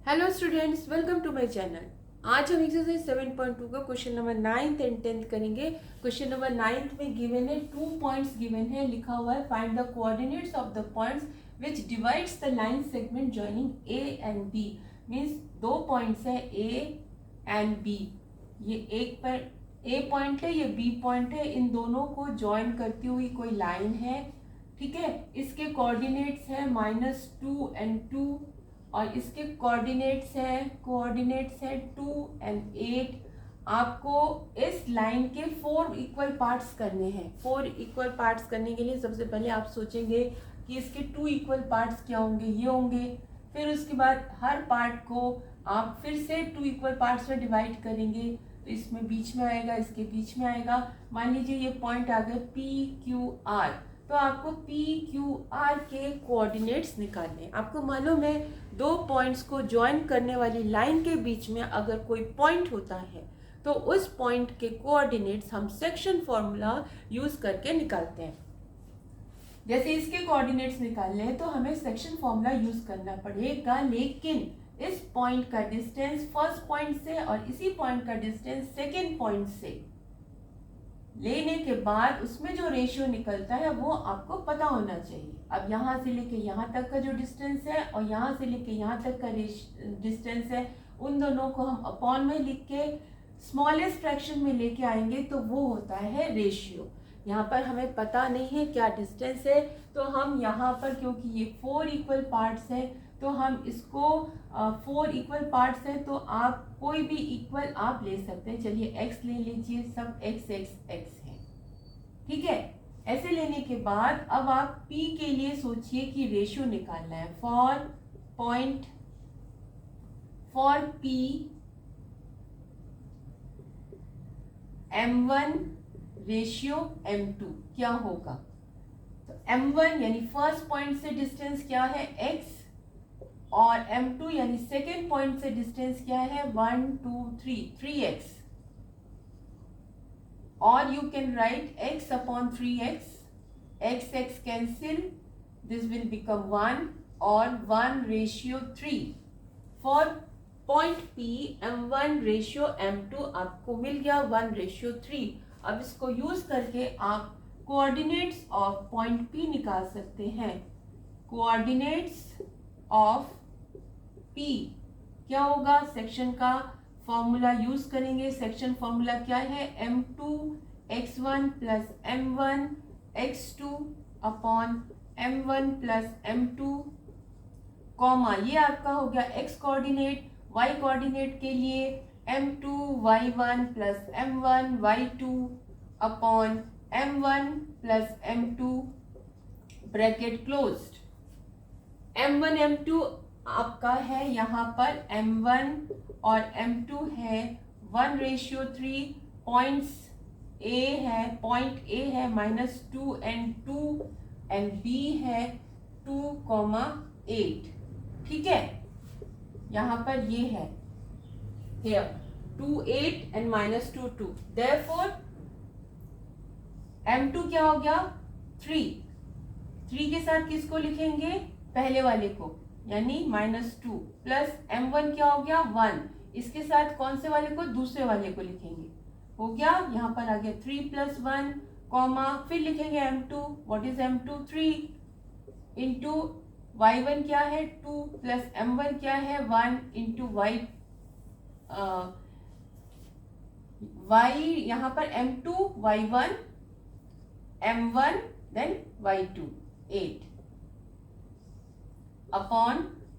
Hello students, welcome to my channel. आज हम exercise 7.2 का question number 9th and 10th करेंगे। क्वेश्चन नंबर 9th में गिवन है 2 पॉइंट्स गिवन है, लिखा हुआ है find the coordinates of the points which divides the line segment joining A and B. Means दो पॉइंट्स है ए एंड बी। ये एक पर ए पॉइंट है, ये बी पॉइंट है, इन दोनों को ज्वाइन करती हुई कोई लाइन है। ठीक है, इसके कोऑर्डिनेट्स है -2 एंड 2 और इसके कोऑर्डिनेट्स है 2 एंड 8। आपको इस लाइन के 4 इक्वल पार्ट्स करने हैं। 4 इक्वल पार्ट्स करने के लिए सबसे पहले आप सोचेंगे कि इसके 2 इक्वल पार्ट्स क्या होंगे, ये होंगे। फिर उसके बाद हर पार्ट को आप फिर से 2 इक्वल पार्ट्स में डिवाइड करेंगे, तो इसमें बीच में आएगा, इसके बीच में आएगा। मान लीजिए ये पॉइंट आ गए PQR, तो आपको PQR के कोऑर्डिनेट्स निकालने। आपको मालूम है दो पॉइंट्स को ज्वाइन करने वाली लाइन के बीच में अगर कोई पॉइंट होता है तो उस पॉइंट के कोऑर्डिनेट्स हम सेक्शन फॉर्मूला यूज करके निकालते हैं। जैसे इसके कोऑर्डिनेट्स निकालने हैं तो हमें सेक्शन फॉर्मूला यूज करना पड़ेगा, लेकिन इस पॉइंट का डिस्टेंस फर्स्ट पॉइंट से और इसी पॉइंट का डिस्टेंस सेकेंड पॉइंट से लेने के बाद उसमें जो रेशियो निकलता है वो आपको पता होना चाहिए। अब यहाँ से लेके यहाँ तक का जो डिस्टेंस है और यहाँ से लेके यहाँ तक का डिस्टेंस है, उन दोनों को हम अपॉन में लिख के स्मॉलेस्ट फ्रैक्शन में लेके आएंगे तो वो होता है रेशियो। यहाँ पर हमें पता नहीं है क्या डिस्टेंस है, तो हम यहाँ पर क्योंकि ये 4 इक्वल पार्ट्स है तो हम इसको 4 इक्वल पार्ट्स है तो आप कोई भी इक्वल आप ले सकते हैं। चलिए x ले लीजिए, सब x है। ठीक है, ऐसे लेने के बाद अब आप p के लिए सोचिए कि रेशियो निकालना है। For p m1 ratio m2 क्या होगा, तो m1 यानी फर्स्ट पॉइंट से डिस्टेंस क्या है x, और m2 यानी सेकेंड पॉइंट से डिस्टेंस क्या है 1 2 3 3x, और you can write x upon 3x, x cancel, this will become 1 or 1 ratio 3। for point P m1 ratio m2 आपको मिल गया 1 ratio 3। अब इसको यूज करके आप कोऑर्डिनेट्स ऑफ पॉइंट P निकाल सकते हैं। कोऑर्डिनेट्स ऑफ P क्या होगा, सेक्शन का फॉर्मूला यूज करेंगे। सेक्शन फॉर्मूला क्या है, m2 x1 plus m1 x2 upon m1 plus m2 comma, ये आपका हो गया x कोऑर्डिनेट। y कोऑर्डिनेट के लिए m2 y1 plus m1 y2 upon m1 plus m2 bracket closed. m1 m2 आपका है यहाँ पर m1 और m2 है 1 ratio 3। पॉइंट A है -2 and 2 एंड B है 2,8। ठीक है, यहाँ पर ये है here 2 8 and -2 2। therefore m2 क्या हो गया 3 के साथ किसको लिखेंगे, पहले वाले को, यानी -2 प्लस m1 क्या हो गया 1, इसके साथ कौन से वाले को, दूसरे वाले को लिखेंगे। हो गया, यहाँ पर आ गया 3 + 1 कॉमा, फिर लिखेंगे m2। What is m2 3 into y1 क्या है 2 प्लस m1 क्या है 1 इंटू y यहाँ पर m2 y1 m1 then y2 8 upon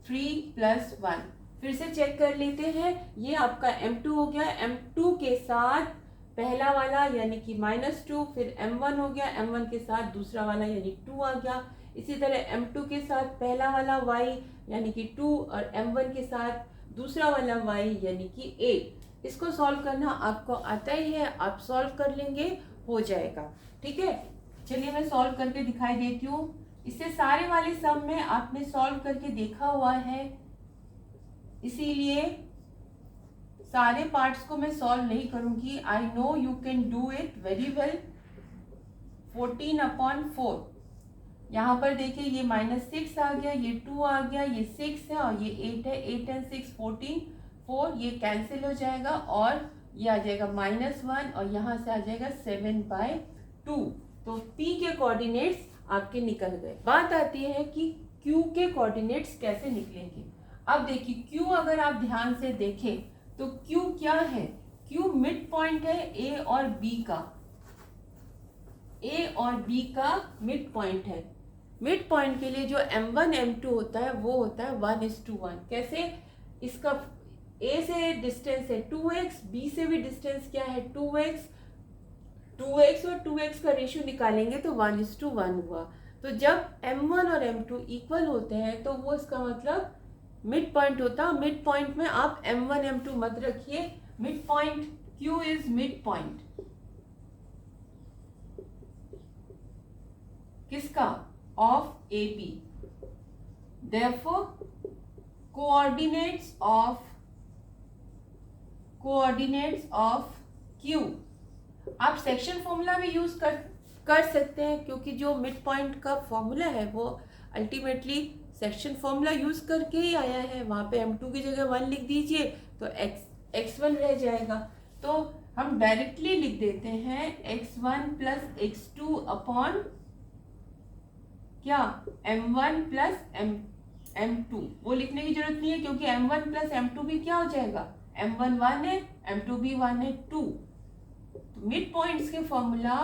3 + 1। फिर से चेक कर लेते हैं, ये आपका m2 हो गया, m2 के साथ पहला वाला यानी कि -2, फिर m1 हो गया, m1 के साथ दूसरा वाला यानी 2 आ गया। इसी तरह m2 के साथ पहला वाला y यानी कि 2 और m1 के साथ दूसरा वाला y यानी कि 8। इसको सॉल्व करना आपको आता ही है, आप सॉल्व कर लेंगे, हो जाएगा। ठीक है, चलिए मैं सॉल्व करके दिखाई देती हूँ। इससे सारे वाले सम में आपने सॉल्व करके देखा हुआ है, इसीलिए सारे पार्ट्स को मैं सॉल्व नहीं करूंगी। I know you can do it very well. 14/4 यहाँ पर देखिए ये -6 आ गया, ये 2 आ गया, ये 6 है और ये 8 है। 8 एंड 6 14, 4 ये कैंसिल हो जाएगा और ये आ जाएगा -1 और यहाँ से आ जाएगा 7/2। तो P के कोऑर्डिनेट्स आपके निकल गए। बात आती है कि Q के कोऑर्डिनेट्स कैसे निकलेंगे। अब देखिए Q अगर आप ध्यान से देखें तो Q क्या है, Q मिड पॉइंट है A और B का, A और B का मिड पॉइंट है। मिड पॉइंट के लिए जो m1 m2 होता है वो होता है 1:1। कैसे, इसका A से डिस्टेंस है 2x, B से भी डिस्टेंस क्या है 2x, 2x और 2x का रेशियो निकालेंगे तो 1:1 हुआ। तो जब m1 और m2 इक्वल होते हैं तो वो इसका मतलब मिड पॉइंट होता है। मिड पॉइंट में आप m1 m2 मत रखिए, mid point Q is mid point किसका, of AB। therefore coordinates of Q आप सेक्शन फॉर्मूला भी यूज कर सकते हैं, क्योंकि जो मिड पॉइंट का फॉर्मूला है वो अल्टीमेटली सेक्शन फॉर्मूला यूज करके ही आया है। वहां पे m2 की जगह 1 लिख दीजिए तो x1 रह जाएगा। तो हम डायरेक्टली लिख देते हैं x1 प्लस x2 अपॉन क्या, m1 प्लस m2। वो लिखने की जरूरत नहीं है क्योंकि m1 प्लस m2 भी क्या हो जाएगा, m1 1 है, m2 भी 1 है, 2। तो मिड पॉइंट्स के फॉर्मूला,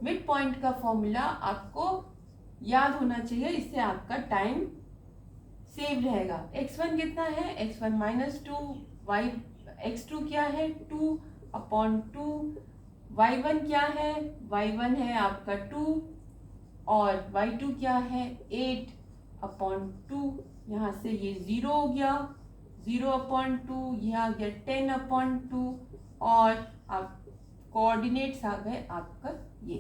मिड पॉइंट का फॉर्मूला आपको याद होना चाहिए, इससे आपका टाइम सेव रहेगा। x1 कितना है, x1 -2, x2 क्या है 2/2, y1 क्या है, y1 है आपका 2 और y2 क्या है 8/2। यहाँ से ये 0 हो गया, 0/2, यह आ गया 10/2 और आप कोऑर्डिनेट्स आ गए आपका ये।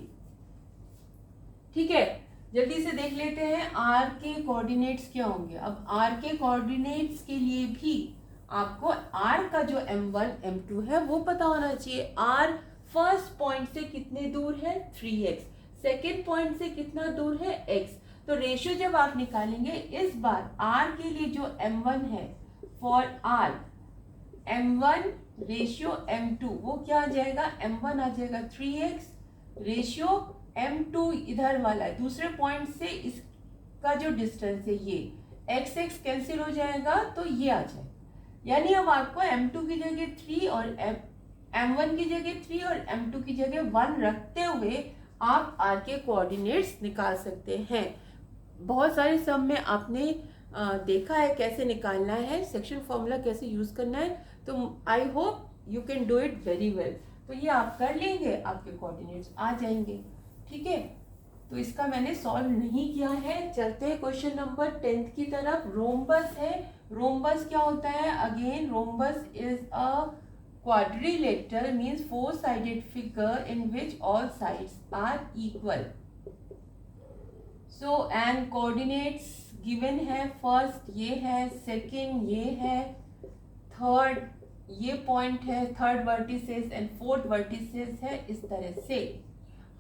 ठीक है, जल्दी से देख लेते हैं r के कोऑर्डिनेट्स क्या होंगे। अब r के कोऑर्डिनेट्स के लिए भी आपको r का जो m1 m2 है वो पता होना चाहिए। r फर्स्ट पॉइंट से कितने दूर है 3x, सेकेंड पॉइंट से कितना दूर है x। तो रेशियो जब आप निकालेंगे, इस बार r के लिए जो m1 है for r m1 ratio m2 वो क्या आ जाएगा, m1 आ जाएगा 3x रेशियो m2 इधर वाला है दूसरे पॉइंट से, इसका जो डिस्टेंस है ये x कैंसिल हो जाएगा तो ये आ जाए। यानी अब आपको m2 की जगह 3 और m1 की जगह 3 और m2 की जगह 1 रखते हुए आप r के कोऑर्डिनेट्स निकाल सकते हैं। बहुत सारे सम में आपने देखा है कैसे निकालना है, सेक्शन फॉर्मूला कैसे यूज करना है। तो I hope you can do it very well. तो ये आप कर लेंगे, आपके कोऑर्डिनेट्स आ जाएंगे। ठीक है, तो इसका मैंने सॉल्व नहीं किया है। चलते हैं क्वेश्चन नंबर 10 की तरफ। रोम्बस है, रोम्बस क्या होता है, again rhombus is a quadrilateral means four-sided figure in which all sides are equal. So and coordinates given है, फर्स्ट ये है, सेकंड ये है, थर्ड ये पॉइंट है, third vertices and fourth vertices है। इस तरह से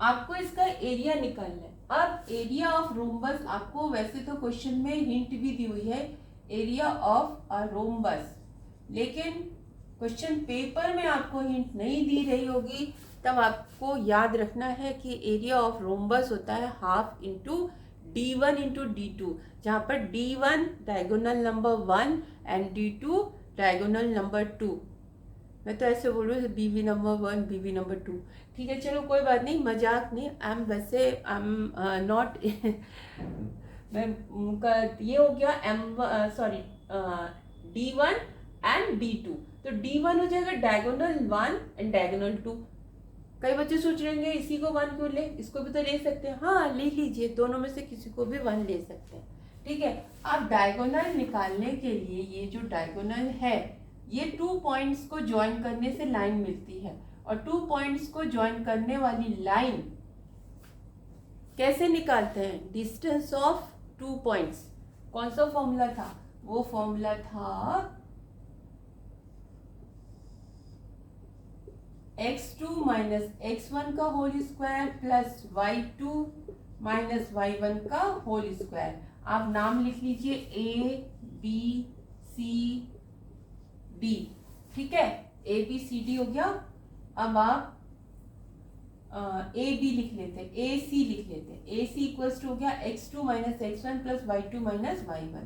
आपको इसका एरिया निकालना है। अब एरिया ऑफ रोम्बस आपको वैसे तो क्वेश्चन में हिंट भी दी हुई है, एरिया ऑफ अ रोम्बस, लेकिन क्वेश्चन पेपर में आपको हिंट नहीं दी रही होगी। तब आपको याद रखना है कि एरिया ऑफ रोम्बस होता है half into d1 into d2, जहाँ पर d1 diagonal number 1 and d2 diagonal number 2। मैं तो ऐसे बोल रही हूँ BV नंबर 1 BV नंबर 2। ठीक है, चलो कोई बात नहीं, मजाक नहीं। आई एम वैसे आई एम नॉट मैं ये हो गया d1 एंड d2। तो d1 हो जाएगा डायगोनल 1 एंड डायगोनल 2। कई बच्चे सोच रहे होंगे इसी को 1 क्यों ले, इसको भी तो ले सकते हैं। हाँ ले लीजिए, दोनों में से किसी को भी 1 ले सकते हैं। ठीक है, अब डायगोनल निकालने के लिए ये जो डायगोनल है, ये 2 पॉइंट्स को ज्वाइन करने से लाइन मिलती है, और 2 पॉइंट्स को ज्वाइन करने वाली लाइन कैसे निकालते हैं, डिस्टेंस ऑफ 2 पॉइंट्स। कौन सा फॉर्मूला था, वो फॉर्मूला था x2 माइनस x1 का whole square plus y2 minus y1 का होल स्क्वायर। आप नाम लिख लीजिए A B C D, ठीक है, A B C D हो गया। अब आप ए बी लिख लेते हैं, ए सी लिख लेते हैं। ए सी इक्वल्स टू हो गया x2 minus x1 plus y2 minus y1।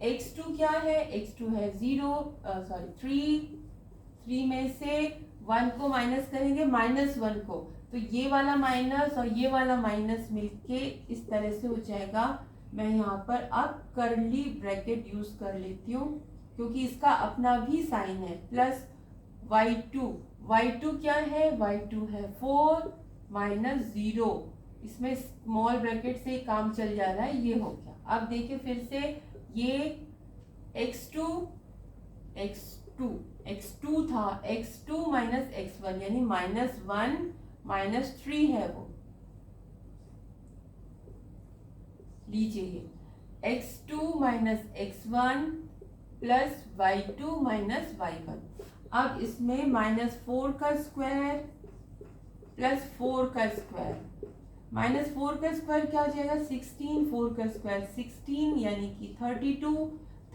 x2 क्या है, x2 है 0 सॉरी 3 में से 1 को माइनस करेंगे, -1 को, तो ये वाला माइनस और ये वाला माइनस मिलके इस तरह से हो जाएगा। मैं यहाँ पर अब कर्ली ब्रैकेट यूज कर लेती हूँ क्योंकि इसका अपना भी साइन है, प्लस y2 क्या है, y2 है 4 माइनस 0, इसमें स्मॉल ब्रैकेट से काम चल जा रहा है, ये हो गया। अब देखिए फिर से ये x2 था, x2 माइनस x1 यानी -1 -3 है वो, लीजिए ये x2 minus x1 plus y2 minus y1। अब इसमें -4 का स्क्वायर प्लस 4 का स्क्वायर, -4 का स्क्वायर क्या हो जाएगा 16, 4 का स्क्वायर 16 यानी कि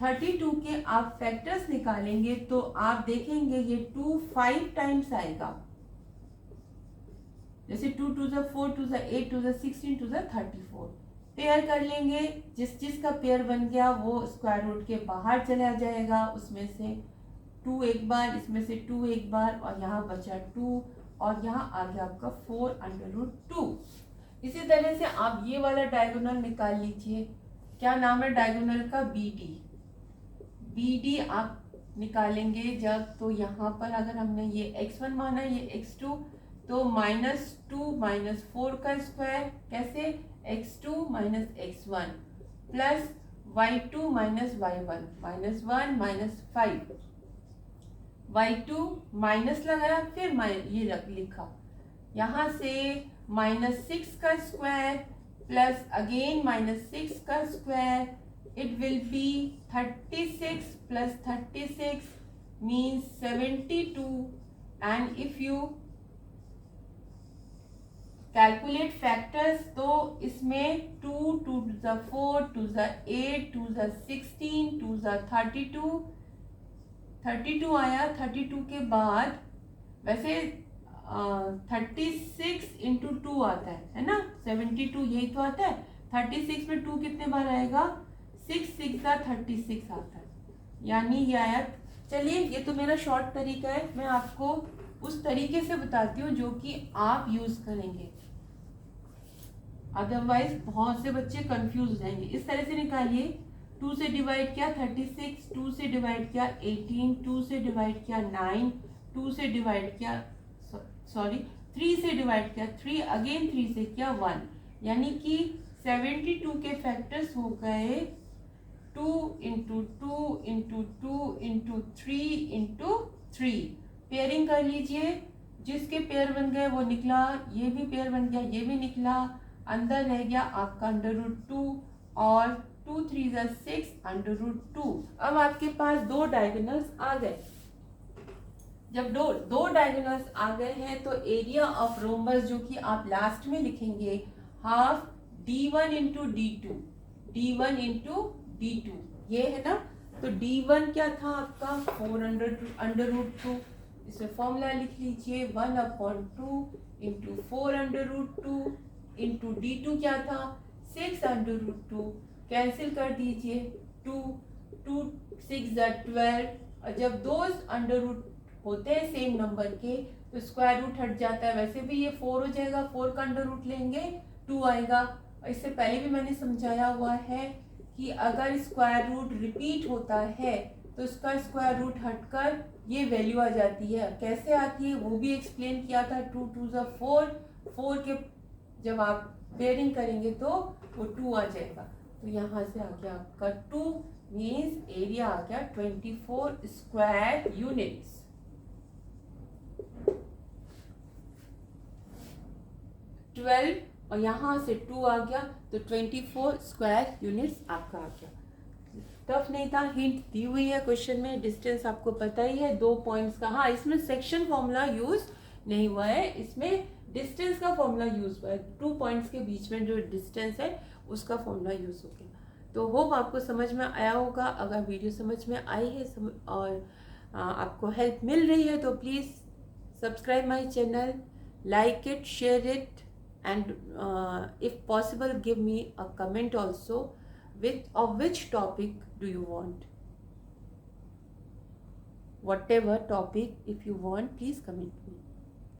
32 के आप फैक्टर्स निकालेंगे तो आप देखेंगे ये 2 5 टाइम्स आएगा, जैसे 2 2 ज़ा 4 2 ज़ा 8 2 ज़ा 16 2 ज़ा 34। पेयर कर लेंगे, जिसका पेयर बन गया वो स्क्वायर रूट के बाहर चला जाएगा, उसमें से 2 एक बार, इसमें से 2 एक बार, और यहाँ बचा 2 और यहाँ आ गया आपका 4√2। इसी तरह से आप ये वाला डायगोनल निकाल लीजिए, क्या नाम है डायगोनल का, BD आप निकालेंगे जब, तो यहाँ पर अगर हमने ये x1 माना, ये x2, तो -2 -4 का स्क्वायर कैसे, x2 minus x1 plus y2 minus y1 -1 -5, y2 minus लगाया, फिर ये लिखा, यहाँ से -6 का स्क्वायर प्लस अगेन -6 का square, it will be 36 plus 36 means 72, and if you calculate factors तो इसमें 2 2 to the 4 2 the 8 2 the 16 2 the 32 आया। 32 के बाद वैसे 36 इंटू 2 आता है ना, 72 यही तो आता है। 36 में 2 कितने बार आएगा, 6 6 का 36 आता है, यानी ये आया। चलिए ये तो मेरा शॉर्ट तरीका है, मैं आपको उस तरीके से बताती हूँ जो कि आप यूज करेंगे, अदरवाइज बहुत से बच्चे कंफ्यूज हो जाएंगे। इस तरह से निकालिए, 2 से डिवाइड किया 36, 2 से डिवाइड किया 18, 2 से डिवाइड किया 9, 2 से डिवाइड किया 3 से डिवाइड किया 3, अगेन 3 से किया 1, यानी कि 72 के फैक्टर्स हो गए 2 into 2 into 2 into 3 into 3। Pairing कर लीजिए, जिसके पेयर बन गए वो निकला, ये भी पेयर बन गया, ये भी निकला, अंदर रह गया आपका √2 और 2 3 6 √2। अब आपके पास दो डायगोनल्स आ गए। जब दो डायगोनल्स आ गए हैं तो एरिया ऑफ रोम्बस जो कि आप लास्ट में लिखेंगे, half d1 into d2, d1 into d2, ये है ना। तो d1 क्या था आपका 4√2, इसमें फॉर्मूला लिख लीजिए 1/2 इंटू 4√2 इंटू d2 क्या था 6√2, कैंसिल कर दीजिए, 2 6 12, और जब दो अंडर होते हैं सेम नंबर के तो स्क्वायर रूट हट जाता है। वैसे भी ये 4 हो जाएगा, 4 का अंडर रूट लेंगे 2 आएगा। इससे पहले भी मैंने समझाया हुआ है कि अगर स्क्वायर रूट रिपीट होता है तो इसका स्क्वायर रूट हटकर ये वैल्यू आ जाती है। कैसे आती है वो भी एक्सप्लेन किया था। 2 2 4, 4 के जब आप पेयरिंग करेंगे तो वो 2 आ जाएगा। तो यहाँ से आ गया आपका 2 मीन्स एरिया आ गया 24 स्क्वायर यूनिट्स। 12 और यहाँ से 2 आ गया तो 24 स्क्वायर यूनिट्स आपका आ गया। टफ नहीं था, हिंट दी हुई है क्वेश्चन में, डिस्टेंस आपको पता ही है 2 पॉइंट्स का। हाँ, इसमें सेक्शन फॉर्मूला यूज नहीं हुआ है, इसमें डिस्टेंस का फॉर्मूला यूज हुआ है, 2 पॉइंट्स के बीच में जो डिस्टेंस है उसका फॉर्मूला यूज हो गया। तो होप आपको समझ में आया होगा। अगर वीडियो समझ में आई है और आपको हेल्प मिल रही है तो please subscribe my channel, like it, share it, and if possible give me a comment also of which topic do you want. Whatever topic if you want, please comment me.